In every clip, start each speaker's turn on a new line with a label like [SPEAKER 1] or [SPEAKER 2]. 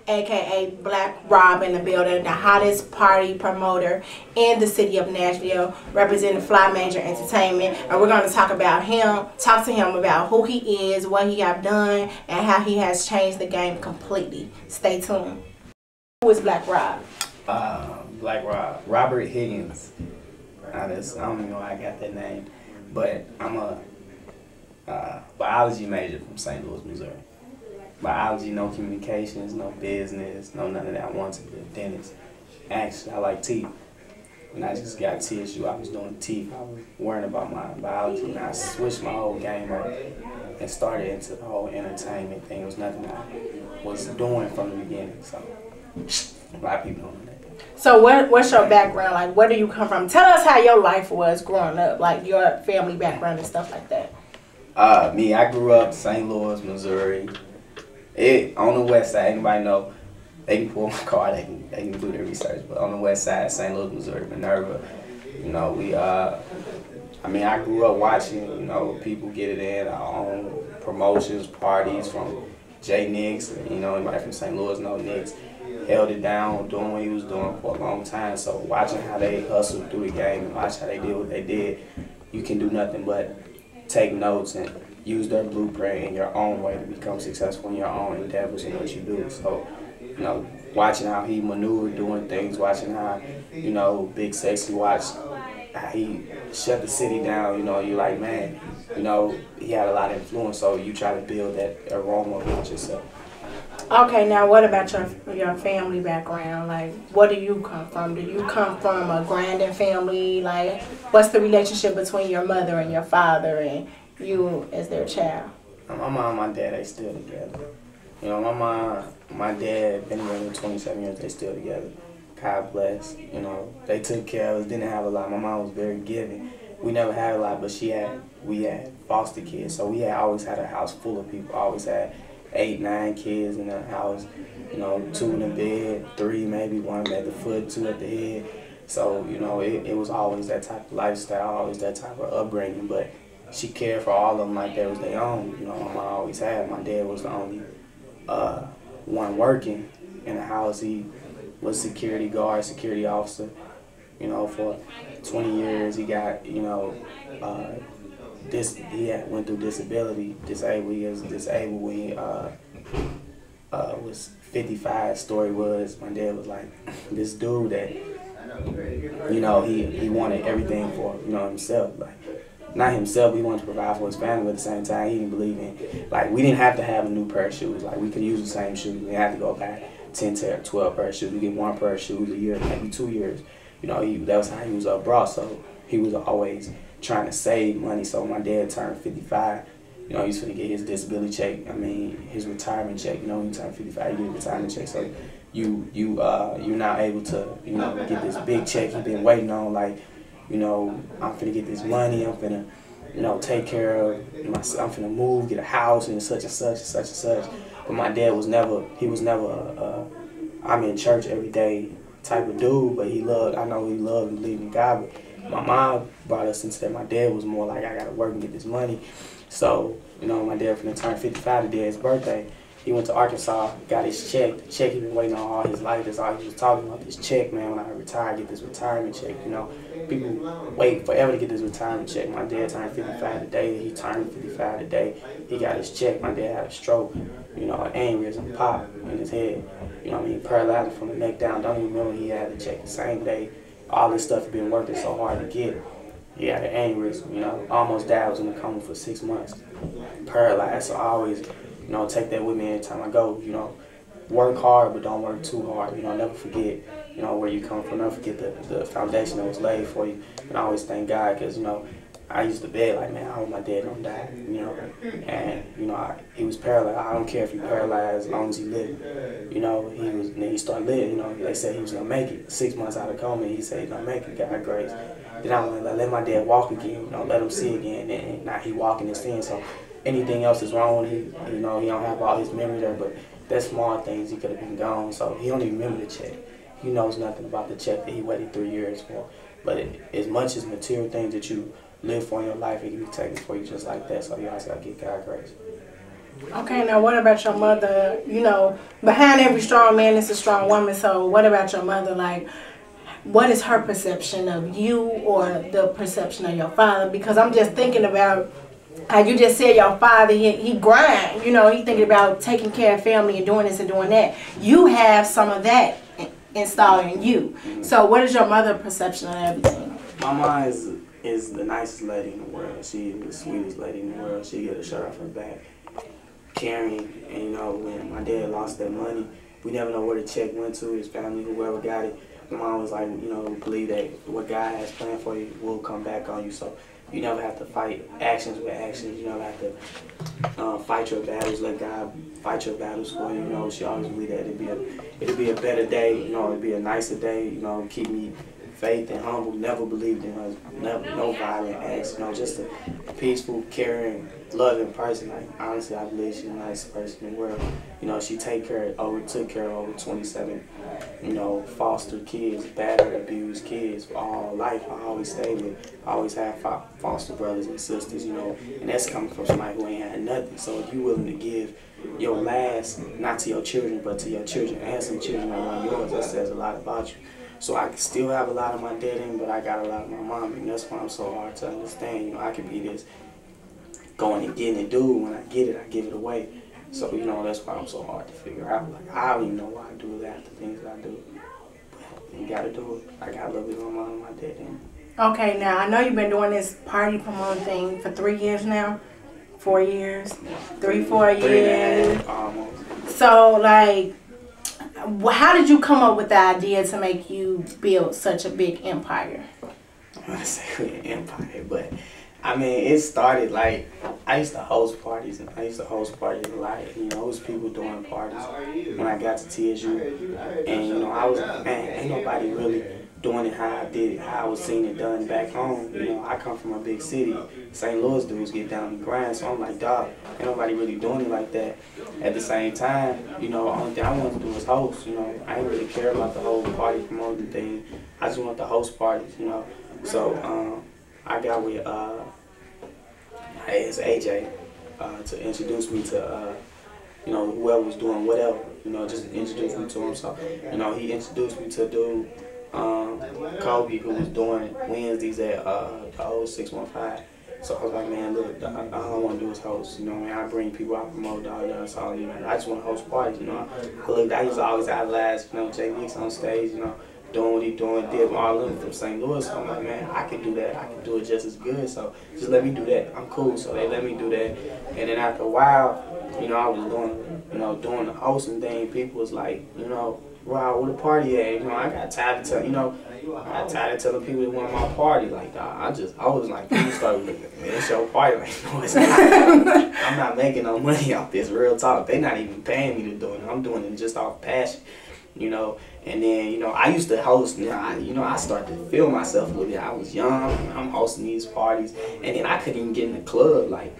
[SPEAKER 1] aka Black Rob in the building, the hottest party promoter in the city of Nashville, representing FLYMAJOR Entertainment. And we're going to talk about him, talk to him about who he is, what he have done, and how he has changed the game completely. Stay tuned. Who is Black Rob?
[SPEAKER 2] Black Rob, Robert Higgins. I don't even know how I got that name, but I'm a biology major from St. Louis, Missouri. Biology, no communications, no business, no none of that. I wanted to be a dentist. Actually, I like teeth. When I just got TSU, I was doing teeth. I was worrying about my biology, and I switched my whole game up and started into the whole entertainment thing. It was nothing I was doing from the beginning, so a lot of people don't know that.
[SPEAKER 1] So what's your background? Like, where do you come from? Tell us how your life was growing up, like your family background and stuff like that.
[SPEAKER 2] Me, I grew up in St. Louis, Missouri. On the west side, anybody know, they can pull my card, they can do their research, but on the west side, St. Louis, Missouri, Minerva, you know, I grew up watching, you know, people get it in, our own promotions, parties from Jay Nix, you know, anybody from St. Louis know Nix, held it down, doing what he was doing for a long time, so watching how they hustled through the game and watch how they did what they did, you can do nothing but take notes and use their blueprint in your own way to become successful in your own endeavors and what you do. So, you know, watching how he maneuvered doing things, watching how, you know, Big Sexy watched how he shut the city down, you know, you're like, man, you know, he had a lot of influence, so you try to build that aroma about yourself.
[SPEAKER 1] Okay, now what about your family background? Like, what do you come from? Do you come from a grinding family? Like, what's the relationship between your mother and your father and you as their child?
[SPEAKER 2] My mom and my dad, they still together. You know, my mom, my dad, been together 27 years, they still together. God bless. You know, they took care of us, didn't have a lot. My mom was very giving. We never had a lot, but we had foster kids, so we always had a house full of people. Always had 8, 9 kids in the house. You know, 2 in the bed, 3 maybe, 1 at the foot, 2 at the head. So, you know, it was always that type of lifestyle, always that type of upbringing, but she cared for all of them like they was their own. You know, my mom always had. My dad was the only one working in the house. He was security guard, security officer. You know, for 20 years he got, you know, he went through disability. He was disabled when he was 55. Story was, my dad was like this dude that, you know, he wanted everything for, you know, himself. Like, not himself, he wanted to provide for his family, but at the same time, he didn't believe in, like, we didn't have to have a new pair of shoes. Like, we could use the same shoes. We didn't have to go buy 10 to 12 pair of shoes. We get 1 pair of shoes a year, maybe 2 years. You know, that was how he was brought, so he was always trying to save money. So my dad turned 55. You know, he's going to get his disability check. I mean, his retirement check. You know, when you turn 55, you get a retirement check. So you're now able to, you know, get this big check you've been waiting on, like, you know, I'm finna get this money, I'm finna, you know, take care of myself, I'm finna move, get a house and such and such and such and such. But my dad was never, I'm in church every day type of dude, but I know he loved and believed in God. But my mom brought us into that. My dad was more like, I gotta work and get this money. So, you know, my dad finna turn 55 today, his birthday. He went to Arkansas, got his check. The check he'd been waiting on all his life. That's all he was talking about, this check, man. When I retire, get this retirement check, you know. People wait forever to get this retirement check. My dad turned 55 today. He turned 55 today. He got his check. My dad had a stroke, you know, an aneurysm pop in his head. You know what I mean? Paralyzed from the neck down. Don't even remember he had the check the same day. All this stuff had been working so hard to get. He had an aneurysm, you know. Almost died, was in a coma for 6 months. Paralyzed, so I always, you know, take that with me every time I go. You know, work hard, but don't work too hard. You know, never forget, you know, where you come from. Never forget the foundation that was laid for you. And I always thank God, because, you know, I used to beg like, man, I hope my dad don't die, you know. And, you know, he was paralyzed. I don't care if he paralyzed as long as he lived. You know, then he started living, you know. They said he was going to make it. 6 months out of coma, he said he's going to make it, God grace. Then I want to let my dad walk again, you know, let him see again. And now he walking and seeing, so anything else is wrong. You know, he don't have all his memory there, but that's small things. He could have been gone, so he don't even remember the check. He knows nothing about the check that he waited 3 years for. But as much as material things that you live for in your life, it can be taken for you just like that. So you always gotta get God grace.
[SPEAKER 1] Okay, now what about your mother? You know, behind every strong man is a strong woman. So what about your mother? Like, what is her perception of you or the perception of your father? Because I'm just thinking about how you just said your father, he grind. You know, he thinking about taking care of family and doing this and doing that. You have some of that installed in you. So what is your mother's perception of everything?
[SPEAKER 2] My mom is the nicest lady in the world. She is the sweetest lady in the world. She get a shirt off her back, caring. And you know, when my dad lost that money, we never know where the check went to. His family, whoever got it. My mom was like, you know, believe that what God has planned for you will come back on you. So you never have to fight actions with actions. You never have to fight your battles. Let God fight your battles for you. You know, she always believed that it'd be a better day. You know, it'd be a nicer day. You know, keep me faith and humble. Never believed in her. No violent acts. You know, just a peaceful, caring, loving person. Like honestly, I believe she's the nicest person in the world. You know, she took care of over 27, you know, foster kids, battered, abused kids for all life. I always stayed with, I always had foster brothers and sisters, you know, and that's coming from somebody who ain't had nothing. So if you willing to give your last, not to your children, but to your children and some children that want yours, that says a lot about you. So I still have a lot of my dad in, but I got a lot of my mom, and that's why I'm so hard to understand. You know, I can be this going and getting it, dude. When I get it, I give it away. So, you know, that's why I'm so hard to figure out. Like, I don't even know why I do that, the things that I do. But you gotta do it. I got a little bit of my mom and my dad in.
[SPEAKER 1] Okay, now, I know you've been doing this party promoting thing for 3 years now. 4 years. 4 years.
[SPEAKER 2] 3.5, almost.
[SPEAKER 1] So, like, how did you come up with the idea to make you build such a big empire?
[SPEAKER 2] I'm gonna say an empire, but I mean, it started like I used to host parties, and I used to host parties a lot. You know, it was people doing parties when I got to TSU, and you know, I was man, ain't nobody really doing it how I did it, how I was seeing it done back home. You know, I come from a big city. St. Louis dudes get down and grind, so I'm like, dog, ain't nobody really doing it like that. At the same time, you know, only thing I wanted to do was host. You know, I didn't really care about the whole party promoting thing. I just wanted to host parties. You know, so I got with it's AJ to introduce me to you know, whoever was doing whatever. You know, just introduce me to him. So you know, he introduced me to a dude, Kobe, who was doing Wednesdays at the old 615. So I was like, man, look, all I want to do is host. You know, man, I bring people out, promote, that's all. You know, I just want to host parties. You know, I used to always idolize, you know, Jay Nix on stage. You know, doing what he doing, did all of them from St. Louis. So I'm like, man, I can do that. I can do it just as good. So just let me do that. I'm cool. So they let me do that. And then after a while, you know, I was doing the hosting thing. People was like, you know, wow, where the party at? You know, I got tired of telling people it wasn't my party. Like, I was like, people started looking at me, it's your party. Like, no, it's not. I'm not making no money off this, real talk. They not even paying me to do it. I'm doing it just off passion, you know. And then, you know, I used to host, you know, I started to feel myself a little bit. I was young, I'm hosting these parties, and then I couldn't even get in the club, like,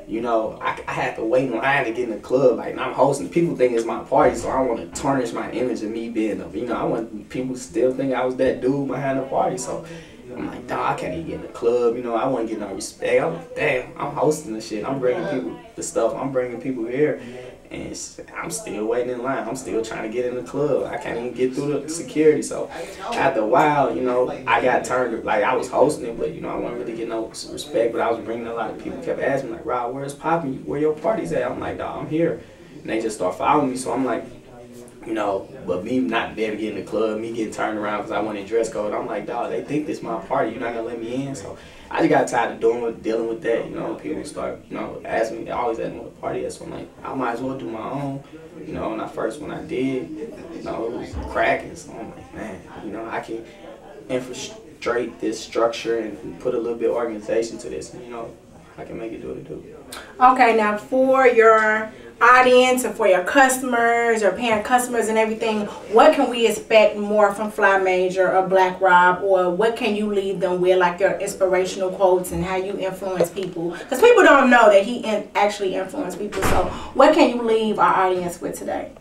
[SPEAKER 2] you know, I had to wait in line to get in the club. Like, I'm hosting. People think it's my party, so I want to tarnish my image of me being a, you know, I want people to still think I was that dude behind the party. So I'm like, dawg, I can't even get in the club. You know, I wasn't getting no respect. I'm like, damn, I'm hosting the shit. I'm bringing people the stuff. I'm bringing people here, and I'm still waiting in line. I'm still trying to get in the club. I can't even get through the security. So after a while, you know, I got turned. Like, I was hosting it, but you know, I wasn't really getting no respect. But I was bringing a lot of people. Kept asking me like, Rob, where's Poppy? Where your party's at? I'm like, dawg, I'm here. And they just start following me. So I'm like, you know, but me not there to get in the club, me getting turned around because I wanted dress code. I'm like, dawg, they think this my party. You're not gonna let me in. So I just got tired of dealing with that. You know, people start, you know, asking me. They always ask me what the party is. So I'm like, I might as well do my own. You know, when I did, you know, it was cracking. So I'm like, man, you know, I can infiltrate this structure and put a little bit of organization to this, and you know, I can make it do what it do.
[SPEAKER 1] Okay, now for your audience and for your customers, your paying customers and everything, what can we expect more from Fly Major or Black Rob, or what can you leave them with, like your inspirational quotes and how you influence people? Because people don't know that he actually influenced people. So what can you leave our audience with today?